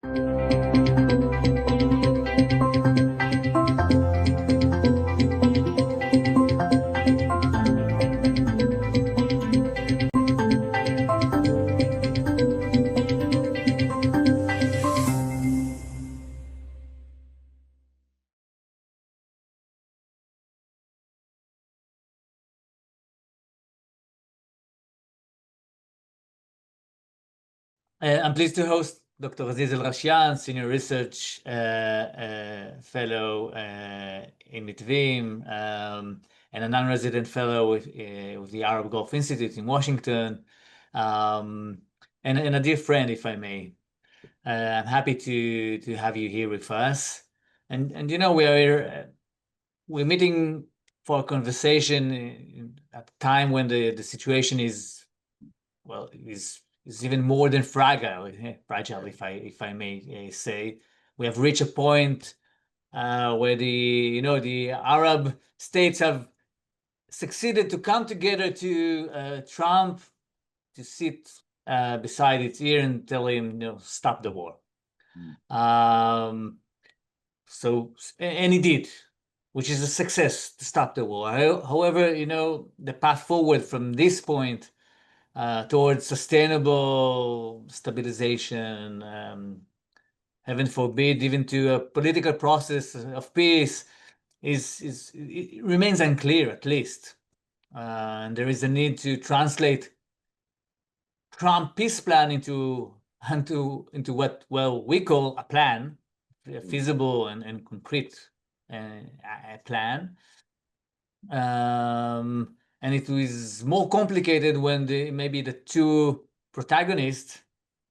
I'm pleased to host Dr. Aziz Alghashian, Senior Research Fellow in Mitvim, and a non-resident fellow with the Arab Gulf Institute in Washington, and a dear friend, if I may. I'm happy to have you here with us. And you know, we're meeting for a conversation at a time when the situation is, well, is even more than fragile, if I may say. We have reached a point where the Arab states have succeeded to come together to Trump to sit beside its ear and tell him, stop the war. And he did, which is a success to stop the war. However, the path forward from this point towards sustainable stabilization, heaven forbid, even to a political process of peace, it remains unclear, at least. And there is a need to translate Trump peace plan into what, well, we call a plan, a feasible and concrete a plan. And it was more complicated when maybe the two protagonists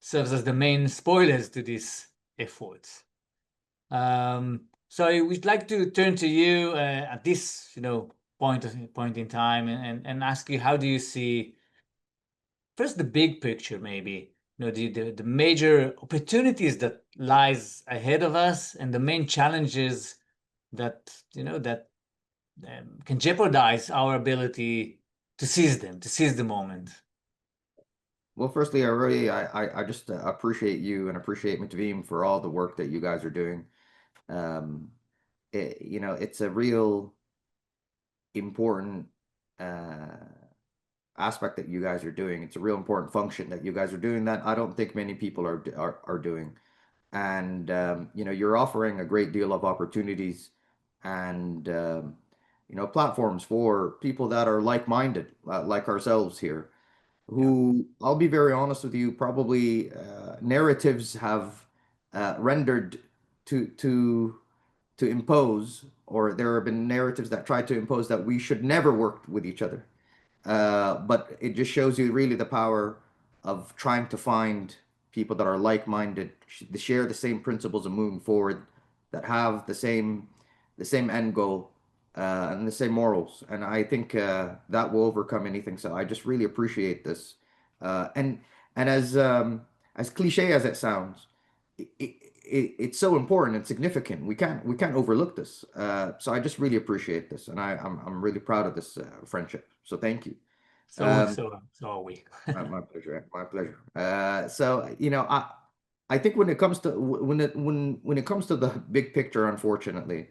serves as the main spoilers to these efforts. So I would like to turn to you at this point in time and ask you, how do you see first the big picture, maybe the major opportunities that lies ahead of us and the main challenges that can jeopardize our ability to seize the moment. Well, firstly, I just appreciate you and appreciate Mitvim for all the work that you guys are doing. It's a real important aspect that you guys are doing. It's a real important function that you guys are doing that I don't think many people are doing. And you're offering a great deal of opportunities and platforms for people that are like-minded, like ourselves here, who, I'll be very honest with you, probably narratives have rendered to impose, or there have been narratives that try to impose that we should never work with each other. But it just shows you really the power of trying to find people that are like-minded, share the same principles of moving forward, that have the same end goal and the same morals. And I think that will overcome anything. So I just really appreciate this. And as cliche as it sounds, it's so important and significant. We can't overlook this. So I just really appreciate this, and I'm really proud of this friendship. So thank you. So are we. My pleasure. My pleasure. So I think when it comes to when it comes to the big picture, unfortunately,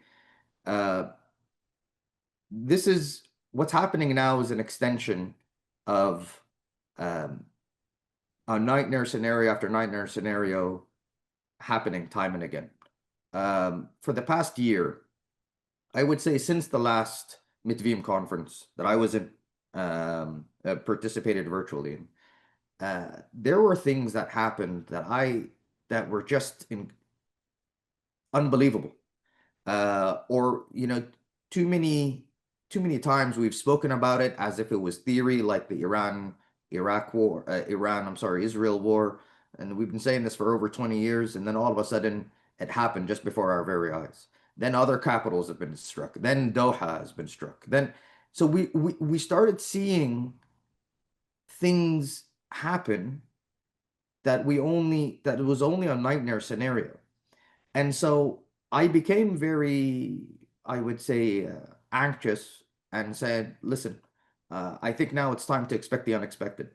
this is what's happening now is an extension of a nightmare scenario after nightmare scenario happening time and again. For the past year, I would say since the last Mitvim conference that I was in, participated virtually in, there were things that happened that were just unbelievable. Or too many times we've spoken about it as if it was theory, like the Israel war. And we've been saying this for over 20 years, and then all of a sudden it happened just before our very eyes. Then other capitals have been struck. Then Doha has been struck. So we started seeing things happen that it was only a nightmare scenario. And so I became very, I would say, anxious and said, listen, I think now it's time to expect the unexpected.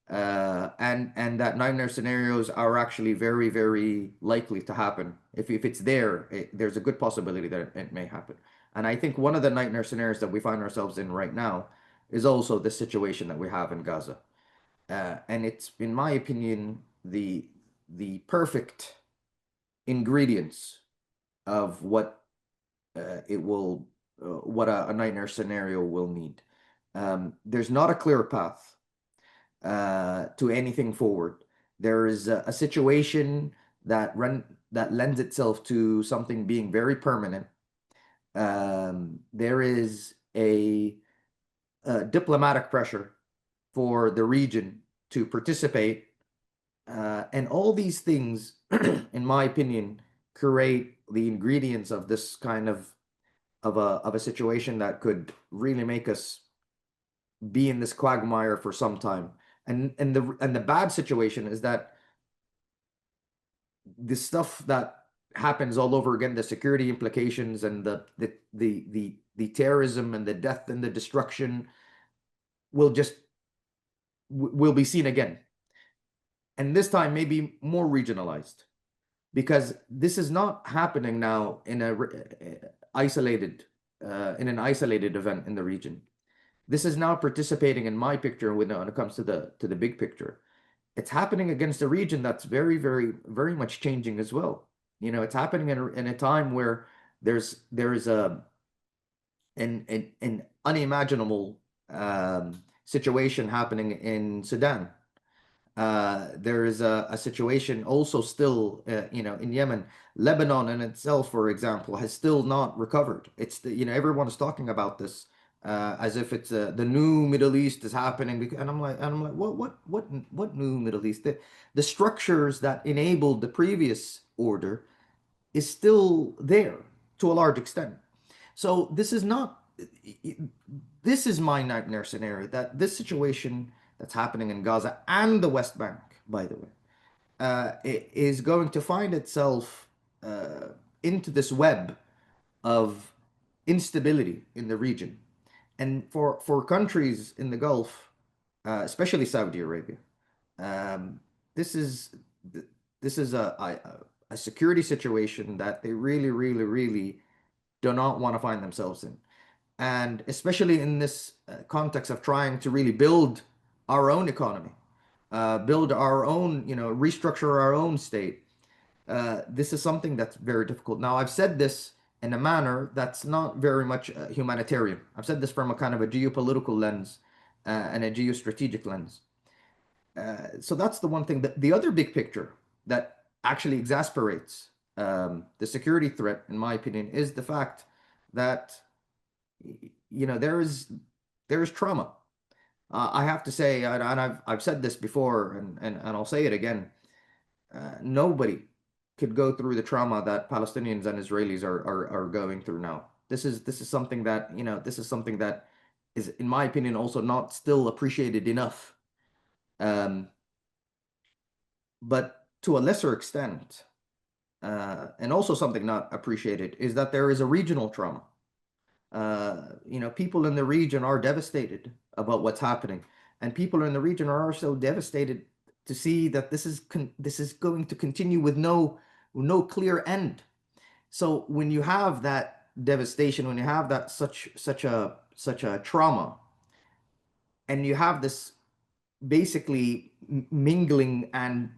And that nightmare scenarios are actually very, very likely to happen. If it's there, there's a good possibility that it may happen. And I think one of the nightmare scenarios that we find ourselves in right now is also the situation that we have in Gaza. And it's, in my opinion, the perfect ingredients of what what a nightmare scenario will need. There's not a clear path to anything forward. There is a situation that lends itself to something being very permanent. There is a diplomatic pressure for the region to participate, and all these things, in my opinion, create the ingredients of this kind of a situation that could really make us be in this quagmire for some time. And the bad situation is that the stuff that happens all over again, the security implications and the terrorism and the death and the destruction will just will be seen again. And this time maybe more regionalized, because this is not happening now in a isolated in an isolated event in the region. This is now participating in my picture when it comes to the big picture. It's happening against a region that's very, very, very much changing as well. You know, it's happening in a time where there is an unimaginable situation happening in Sudan. There is a situation also still, in Yemen. Lebanon in itself, for example, has still not recovered. It's everyone is talking about this as if it's the new Middle East is happening. And I'm like, what new Middle East? The structures that enabled the previous order is still there to a large extent. So this is not. This is my nightmare scenario, that this situation that's happening in Gaza and the West Bank, by the way, is going to find itself into this web of instability in the region. And for countries in the Gulf, especially Saudi Arabia, um, this is this is a security situation that they really, really, really do not want to find themselves in. And especially in this context of trying to really build our own economy, build our own, restructure our own state. This is something that's very difficult. Now, I've said this in a manner that's not very much humanitarian. I've said this from a kind of a geopolitical lens and a geostrategic lens. So that's the one thing. The other big picture that actually exasperates the security threat, in my opinion, is the fact that there is trauma. I have to say, and I've said this before, and I'll say it again. Nobody could go through the trauma that Palestinians and Israelis are going through now. This is something that is, in my opinion, also not still appreciated enough. But to a lesser extent, and also something not appreciated, is that there is a regional trauma. People in the region are devastated about what's happening, and people in the region are also devastated to see that this is going to continue with no clear end. So when you have that devastation, when you have that such a trauma, and you have this basically mingling and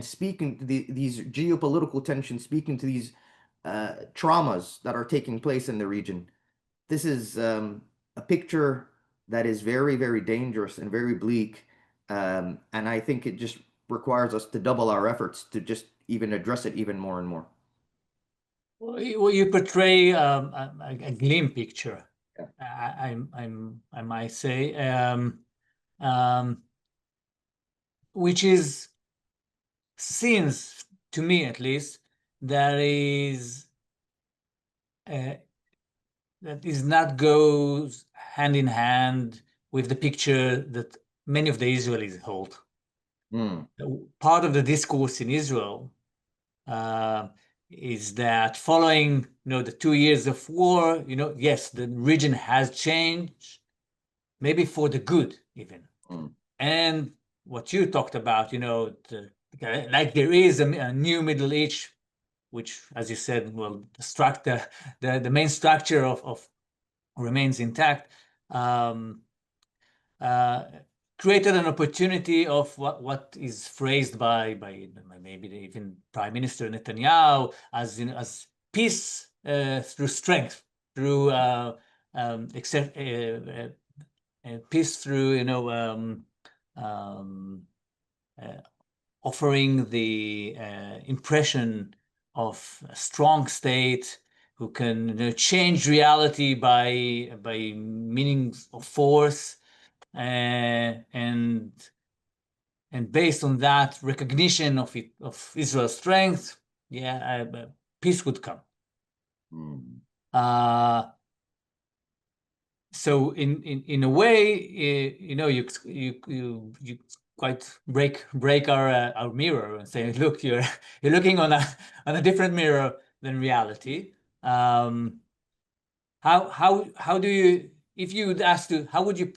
speaking to these geopolitical tensions, speaking to these traumas that are taking place in the region. This is a picture that is very, very dangerous and very bleak. And I think it just requires us to double our efforts to just even address it even more and more. Well, you portray a glim picture. Yeah. I might say, um, which is, seems to me at least, that uh, is not goes hand in hand with the picture that many of the Israelis hold. Mm, Part of the discourse in Israel uh, is that following, the 2 years of war, yes, the region has changed, maybe for the good even. mm. and what you talked about, like there is a new Middle East, which, as you said, well, the main structure of remains intact. Um, uh, Created an opportunity of what is phrased by maybe even Prime Minister Netanyahu as peace through strength, through peace through um, uh, offering the impression of a strong state who can change reality by meanings of force, and based on that recognition of Israel's strength, yeah, peace would come. Mm. So in a way, you quite break our mirror and say, look, you're looking on a different mirror than reality. How do you, if you would ask to, how would you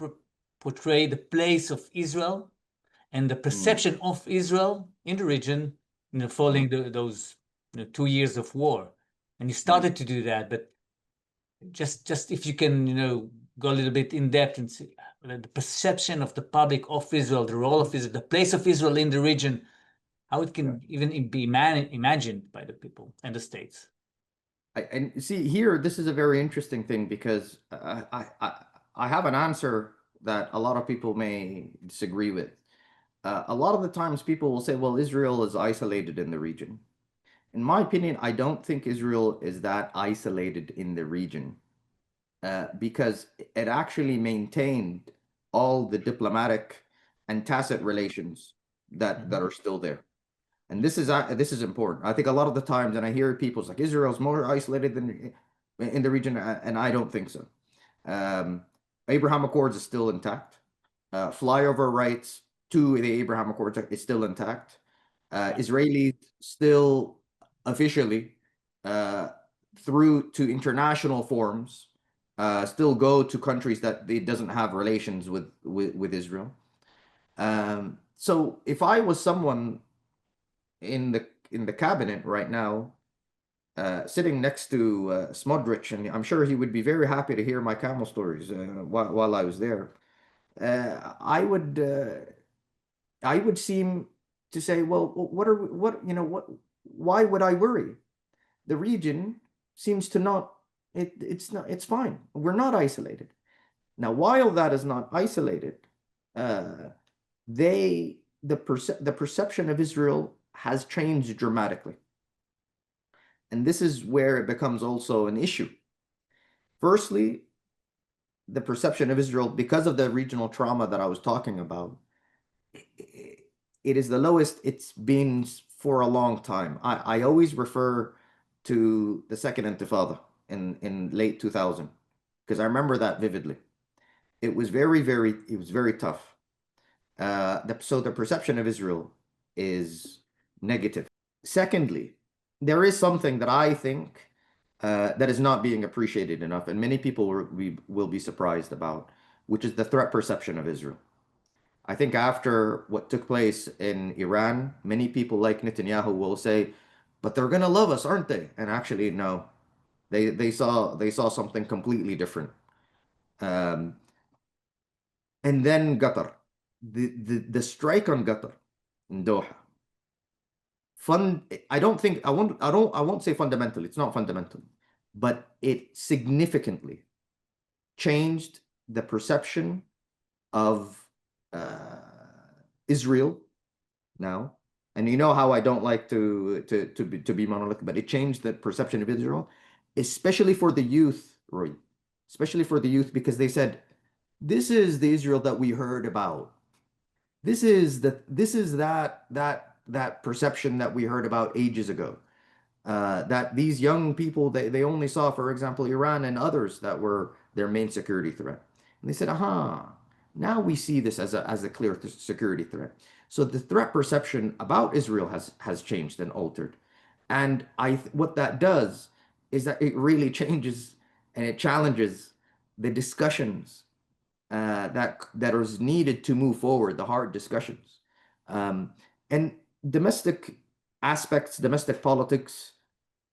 portray the place of Israel and the Mm. perception of Israel in the region, Mm. following those 2 years of war? And you Mm. started to do that, but just if you can, go a little bit in depth and see the perception of the public of Israel, the role of Israel, the place of Israel in the region, how it Yeah. can even be imagined by the people and the states. And see here, this is a very interesting thing because I have an answer that a lot of people may disagree with. A lot of the times people will say, well, Israel is isolated in the region. In my opinion, I don't think Israel is that isolated in the region because it actually maintained all the diplomatic and tacit relations that Mhm. are still there. And this is important. I think a lot of the times, and I hear people's like Israel's more isolated than in the region, and I don't think so. Um, Abraham Accords is still intact. Flyover rights to the Abraham Accords is still intact. Right. Israelis still officially uh, through to international forums still go to countries that it doesn't have relations with Israel. So if I was someone in the cabinet right now, sitting next to Smodrich, and I'm sure he would be very happy to hear my camel stories while I was there. I would seem to say, well, what are what you know what? Why would I worry? The region seems to not. It's not. It's fine. We're not isolated now. While that is not isolated, uh, the perception of Israel has changed dramatically. And this is where it becomes also an issue. Firstly, the perception of Israel, because of the regional trauma that I was talking about, it is the lowest it's been for a long time. I always refer to the second Intifada in late 2000 because I remember that vividly. It was very tough. So the perception of Israel is negative. Secondly, there is something that I think that is not being appreciated enough, and many people will be surprised about, which is the threat perception of Israel. I think after what took place in Iran, many people like Netanyahu will say, "But they're gonna love us, aren't they?" And actually, no, they saw something completely different. Um, and then Qatar, the strike on Qatar in Doha. Fun. I won't say fundamental. It's not fundamental, but it significantly changed the perception of uh, Israel now. And you know how I don't like to be monolithic, but it changed the perception of Israel, especially for the youth, Roy, especially for the youth, because they said, "This is the Israel that we heard about. This is that perception that we heard about ages ago." That these young people they only saw, for example, Iran and others that were their main security threat. And they said, aha, now we see this as a clear security threat. So the threat perception about Israel has changed and altered. And what that does is that it really changes and it challenges the discussions that is needed to move forward, the hard discussions. Um, and domestic aspects, domestic politics,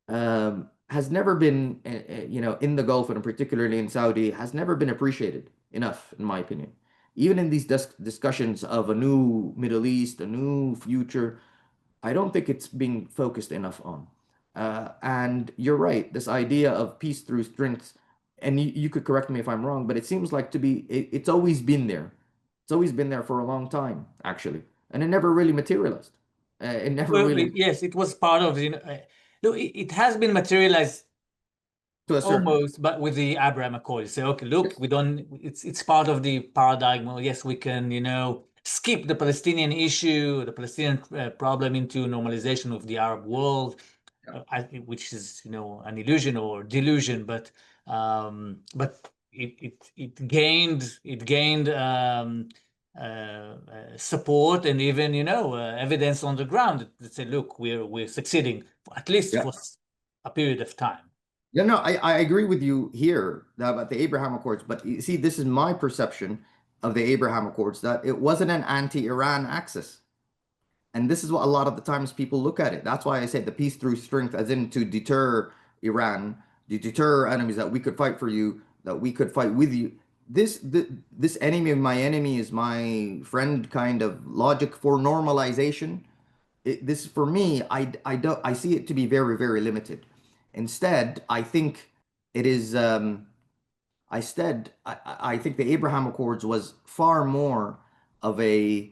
has never been, in the Gulf and particularly in Saudi, has never been appreciated enough, in my opinion. Even in these discussions of a new Middle East, a new future, I don't think it's being focused enough on. And you're right, this idea of peace through strength, and you could correct me if I'm wrong, but it seems like it's always been there. It's always been there for a long time, actually, and it never really materialized. It never Well, really, yes, it was part of, no, it has been materialized to a certain. almost, but with the Abraham Accord. You say, okay, look, we don't, it's part of the paradigm. Well, yes, we can, skip the Palestinian issue, the Palestinian problem into normalization of the Arab world, which is, an illusion or delusion, but it gained support and even, evidence on the ground that say, look, we're succeeding, at least Yeah. for a period of time. Yeah, no, I agree with you here about the Abraham Accords, but you see, this is my perception of the Abraham Accords, that it wasn't an anti-Iran axis. And this is what a lot of the times people look at it. That's why I said the peace through strength, as in to deter Iran, to deter our enemies, that we could fight for you, that we could fight with you. This enemy of my enemy is my friend kind of logic for normalization. This for me, I see it to be very, very limited. Instead, I think it is. I think the Abraham Accords was far more of a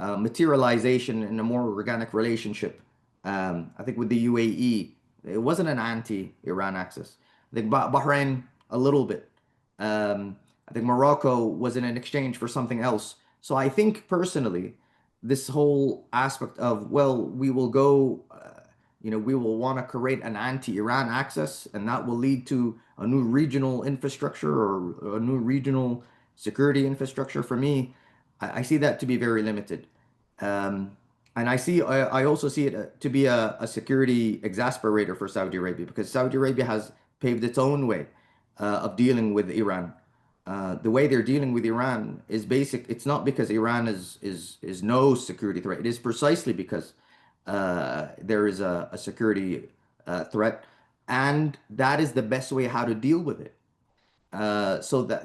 materialization in a more organic relationship. I think with the UAE, it wasn't an anti-Iran axis. I think Bahrain a little bit. I think Morocco was in an exchange for something else. So I think personally, this whole aspect of, well, we will go, we will want to create an anti-Iran axis, and that will lead to a new regional infrastructure or a new regional security infrastructure. For me, I see that to be very limited. Um, and I also see it to be a security exasperator for Saudi Arabia, because Saudi Arabia has paved its own way of dealing with Iran. The way they're dealing with Iran is basic. It's not because Iran is no security threat. It is precisely because there is a security threat, and that is the best way how to deal with it. So that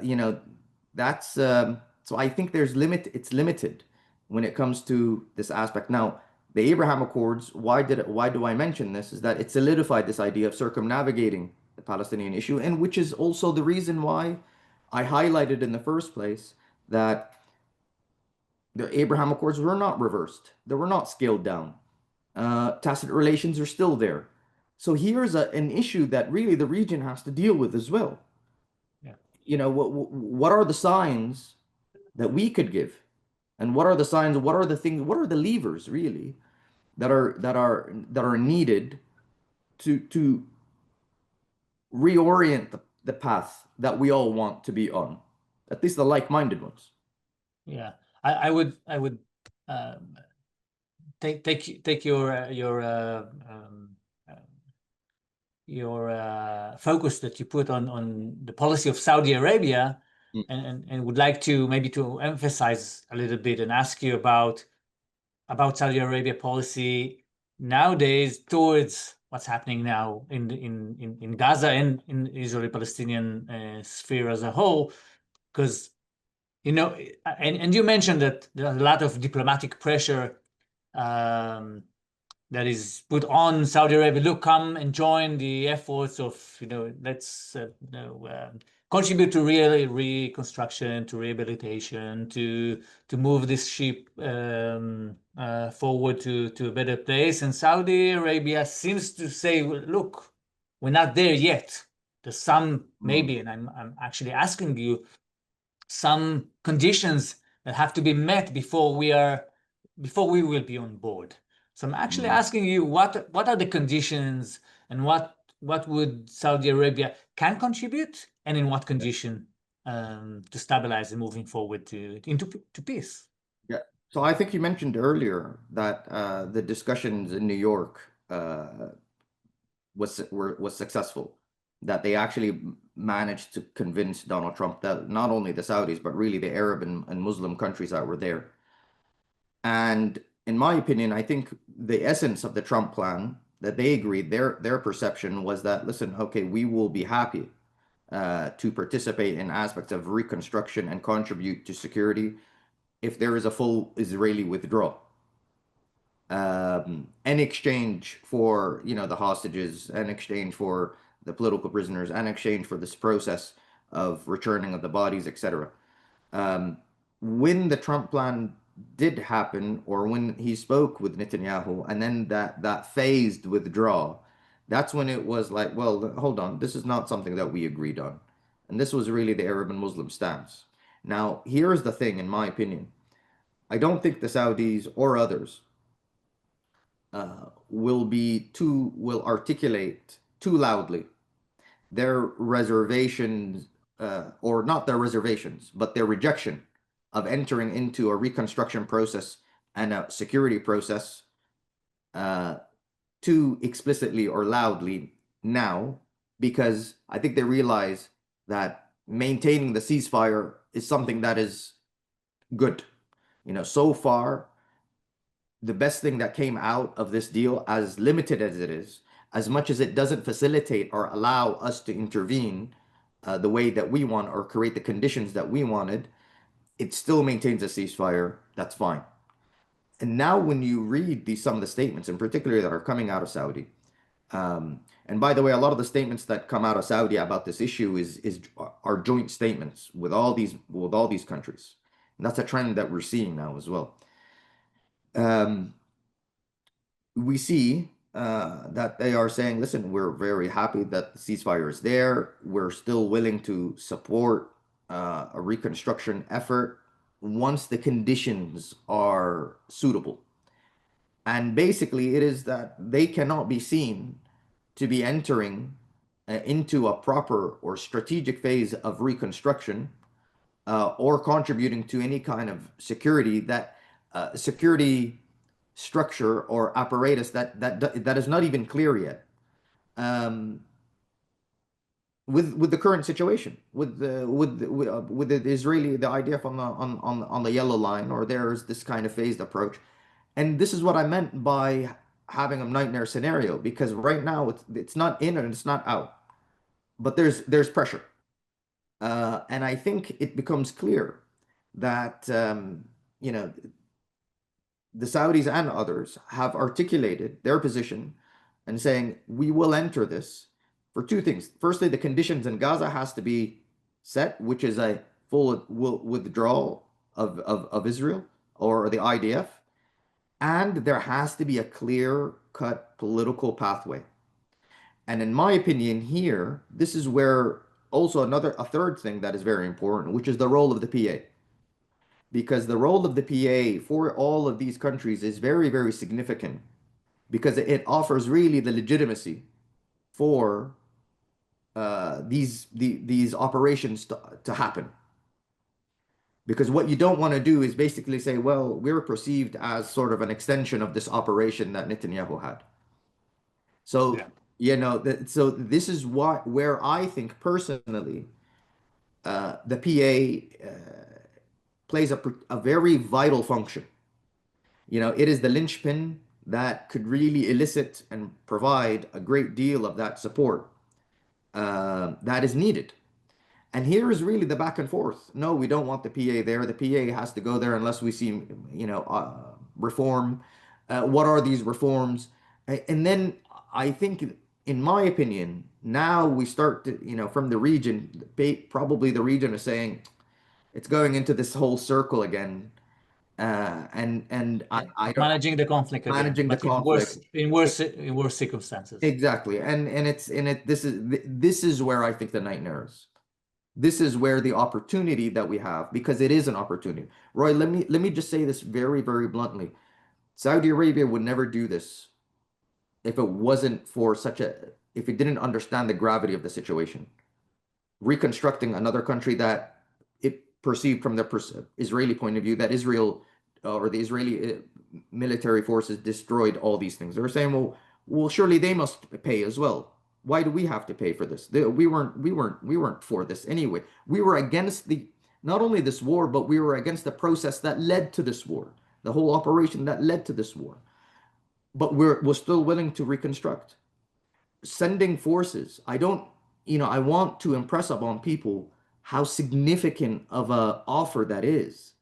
that's so I think there's limit. It's limited when it comes to this aspect. Now, the Abraham Accords. Why do I mention this? Is that it solidified this idea of circumnavigating the Palestinian issue, and which is also the reason why I highlighted in the first place that the Abraham Accords were not reversed. They were not scaled down. Tacit relations are still there. So here's an issue that really the region has to deal with as well. Yeah. What are the signs that we could give, and what are the signs? What are the things? What are the levers really that are needed to reorient the path that we all want to be on, at least the like-minded ones. Yeah, I would um, take uh, your focus that you put on the policy of Saudi Arabia, Mm. and would like to maybe to emphasize a little bit and ask you about Saudi Arabia policy nowadays towards what's happening now in Gaza and in Israeli-Palestinian sphere as a whole, because and you mentioned that there's a lot of diplomatic pressure um, that is put on Saudi Arabia. Look, come and join the efforts of, let's contribute to real reconstruction, to rehabilitation, to move this ship forward to a better place. And Saudi Arabia seems to say, well, look, we're not there yet. There's some Mm. maybe, and I'm actually asking you some conditions that have to be met before we will be on board. So I'm actually Mm. asking you what are the conditions, and what would Saudi Arabia can contribute, and in what condition, to stabilize and moving forward to peace. Yeah. So I think you mentioned earlier that the discussions in New York was successful. that they actually managed to convince Donald Trump that not only the Saudis, but really the Arab and Muslim countries that were there. And in my opinion, I think the essence of the Trump plan that they agreed, their perception was that, listen, okay, we will be happy to participate in aspects of reconstruction and contribute to security if there is a full Israeli withdrawal. In exchange for, the hostages, in exchange for the political prisoners, in exchange for this process of returning of the bodies, etc. Um, when the Trump plan did happen, or when he spoke with Netanyahu, and then that phased withdrawal, that's when it was like, well, hold on, this is not something that we agreed on, and this was really the Arab and Muslim stance. Now, here's the thing, in my opinion, I don't think the Saudis or others will articulate too loudly their reservations, or not their reservations, but their rejection of entering into a reconstruction process and a security process uh, too explicitly or loudly now, because I think they realize that maintaining the ceasefire is something that is good. So far, the best thing that came out of this deal, as limited as it is, as much as it doesn't facilitate or allow us to intervene the way that we want or create the conditions that we wanted, it still maintains a ceasefire. That's fine. And now, when you read some of the statements, in particular that are coming out of Saudi, and by the way, a lot of the statements that come out of Saudi about this issue are joint statements with all these countries, and that's a trend that we're seeing now as well. We see that they are saying, listen, we're very happy that the ceasefire is there. We're still willing to support a reconstruction effort once the conditions are suitable. And basically, it is that they cannot be seen to be entering into a proper or strategic phase of reconstruction or contributing to any kind of security structure or apparatus that is not even clear yet. With the current situation, with the Israeli, the IDF on the yellow line, or there's this kind of phased approach, and this is what I meant by having a nightmare scenario, because right now it's not in and it's not out, but there's pressure, and I think it becomes clear that the Saudis and others have articulated their position and saying, we will enter this for two things. Firstly, the conditions in Gaza has to be set, which is a full withdrawal of Israel or the IDF. And there has to be a clear-cut political pathway. And in my opinion here, this is where also a third thing that is very important, which is the role of the PA, because the role of the PA for all of these countries is very, very significant, because it offers really the legitimacy for these operations to happen. Because what you don't want to do is basically say, well, we're perceived as sort of an extension of this operation that Netanyahu had. So, so this is where I think personally the PA plays a very vital function. It is the linchpin that could really elicit and provide a great deal of that support that is needed. And here is really the back and forth. No, we don't want the PA there. The PA has to go there unless we see, reform. What are these reforms? And then I think, in my opinion, now we start to, from the region, probably the region is saying it's going into this whole circle again. And I don't Managing the conflict again, managing the but conflict. in worse circumstances. Exactly. And this is where I think the nightmare is. This is where the opportunity that we have, because it is an opportunity. Roy, let me just say this very, very bluntly. Saudi Arabia would never do this if it wasn't for if it didn't understand the gravity of the situation. Reconstructing another country that it perceived from the Israeli point of view that Israel or the Israeli military forces destroyed all these things. They were saying, well, surely they must pay as well. Why do we have to pay for this? We weren't for this anyway. We were against not only this war, but we were against the process that led to this war, the whole operation that led to this war. But we're still willing to reconstruct. Sending forces. I don't, I want to impress upon people how significant of a offer that is.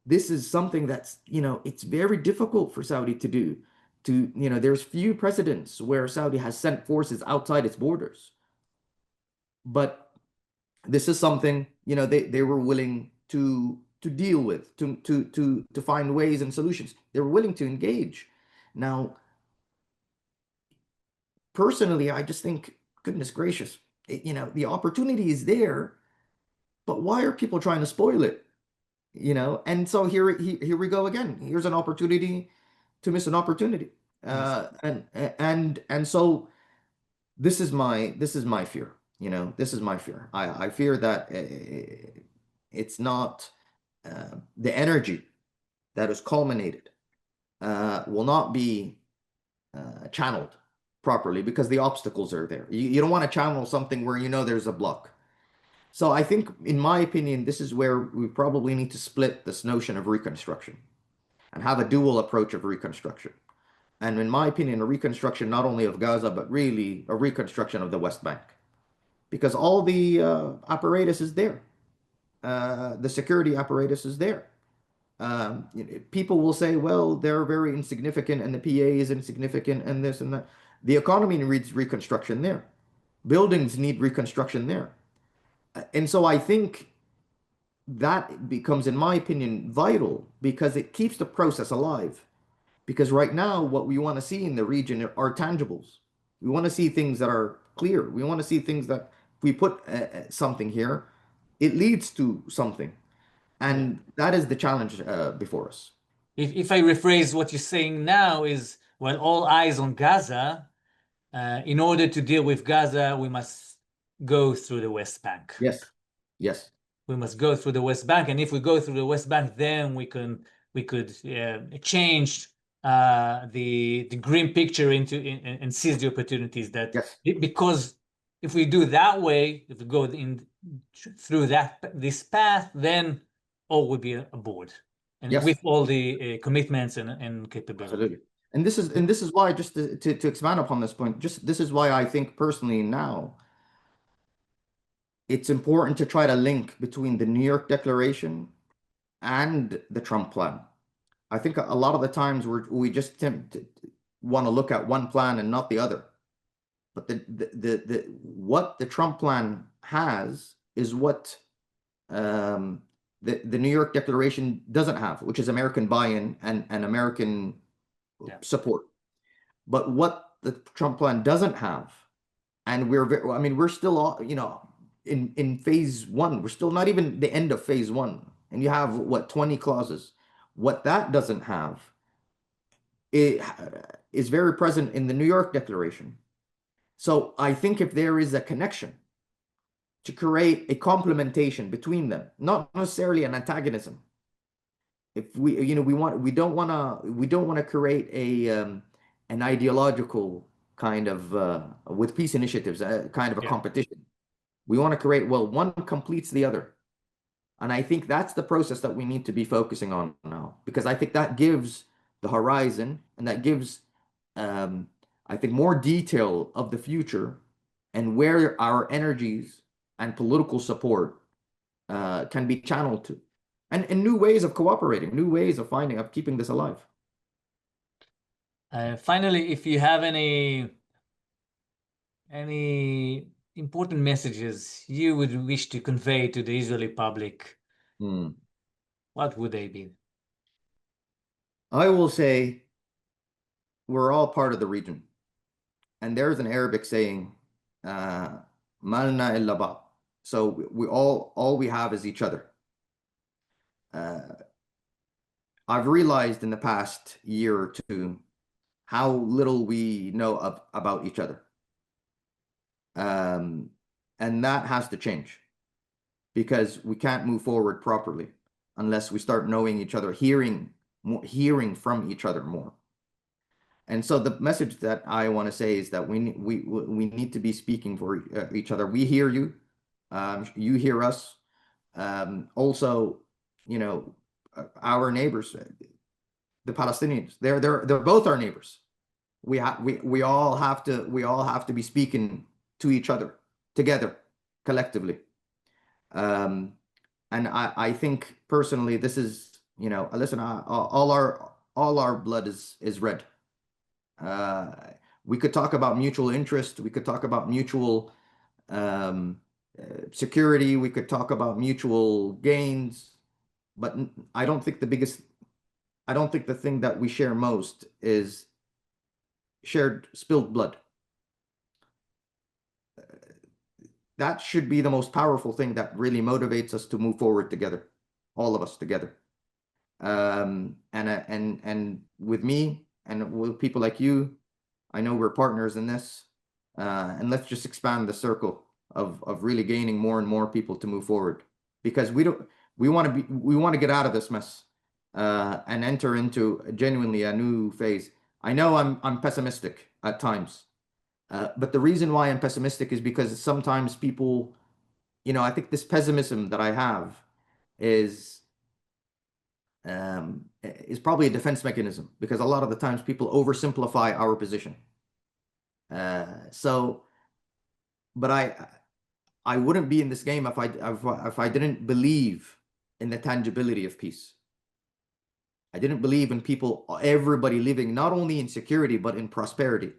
This is something that's, it's very difficult for Saudi to do. There's few precedents where Saudi has sent forces outside its borders. But this is something, they were willing to deal with, to find ways and solutions. They were willing to engage. Now, personally, I just think, goodness gracious, the opportunity is there, but why are people trying to spoil it? And so here we go again. Here's an opportunity to miss an opportunity. Yes. And so this is my fear. This is my fear. I fear that it's not the energy that is culminated will not be channeled properly because the obstacles are there. You don't want to channel something where there's a block. So I think, in my opinion, this is where we probably need to split this notion of reconstruction and have a dual approach of reconstruction. And in my opinion, a reconstruction not only of Gaza, but really a reconstruction of the West Bank. Because all the apparatus is there. The security apparatus is there. People will say, well, they're very insignificant and the PA is insignificant and this and that. The economy needs reconstruction there. Buildings need reconstruction there. And so I think that becomes, in my opinion, vital because it keeps the process alive. Because right now, what we want to see in the region are tangibles. We want to see things that are clear. We want to see things that if we put something here, it leads to something. And that is the challenge before us. If I rephrase what you're saying now is, well, all eyes on Gaza. In order to deal with Gaza, we must go through the West Bank. Yes. Yes. We must go through the West Bank, and if we go through the West Bank, then we could change the grim picture and seize the opportunities that Yes. because if we do that way, if we go through this path, then all will be aboard, and Yes. with all the commitments and capabilities. Absolutely. And this is why, just to expand upon this point, this is why I think personally now it's important to try to link between the New York Declaration and the Trump plan. I think a lot of the times we just want to look at one plan and not the other. But what the Trump plan has is what the New York Declaration doesn't have, which is American buy-in and American support. But what the Trump plan doesn't have, and we're still, in phase one. We're still not even the end of phase one. And you have, 20 clauses. What that doesn't have, it is very present in the New York Declaration. So I think if there is a connection to create a complementation between them, not necessarily an antagonism. If we don't want to create an ideological kind of with peace initiatives, kind of a competition. We want to create, one completes the other. And I think that's the process that we need to be focusing on now, because I think that gives the horizon and that gives, I think, more detail of the future and where our energies and political support can be channeled to, and new ways of cooperating, new ways of keeping this alive. Finally, if you have any important messages you would wish to convey to the Israeli public, what would they be? I will say we're all part of the region. And there's an Arabic saying, malna illa ba. So we all we have is each other. I've realized in the past year or two how little we know about each other. And that has to change, because we can't move forward properly unless we start knowing each other, hearing from each other more. And so the message that I want to say is that we need to be speaking for each other. We hear you, you hear us. Also, you know, our neighbors, the Palestinians, they're both our neighbors. We all have to be speaking to each other together, collectively. Um, and I think personally, this is, you know, listen, all our blood is red. Uh, we could talk about mutual interest. We could talk about mutual um, security. We could talk about mutual gains. But I don't think the thing that we share most is shared spilled blood. That should be the most powerful thing that really motivates us to move forward together, all of us together. And with me and with people like you, I know we're partners in this. And let's just expand the circle of really gaining more and more people to move forward, because we want to get out of this mess and enter into genuinely a new phase. I know I'm pessimistic at times, but the reason why I'm pessimistic is because sometimes people, you know, I think this pessimism that I have is is probably a defense mechanism, because a lot of the times people oversimplify our position. So, but I wouldn't be in this game if I didn't believe in the tangibility of peace. I didn't believe in people, everybody living not only in security but in prosperity.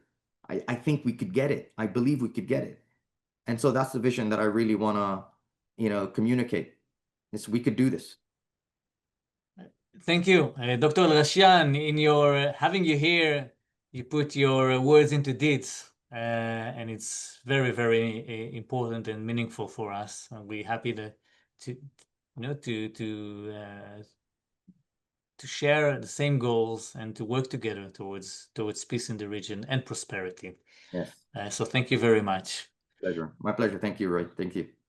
I think we could get it. I believe we could get it. And so that's the vision that I really want to, you know, communicate. Is we could do this. Thank you, Dr. Alghashian. In your having you here, you put your words into deeds, and it's very, very important and meaningful for us. And we're happy to you know, to share the same goals and to work together towards peace in the region and prosperity. Yes. So thank you very much. Pleasure. My pleasure. Thank you, Roy. Thank you.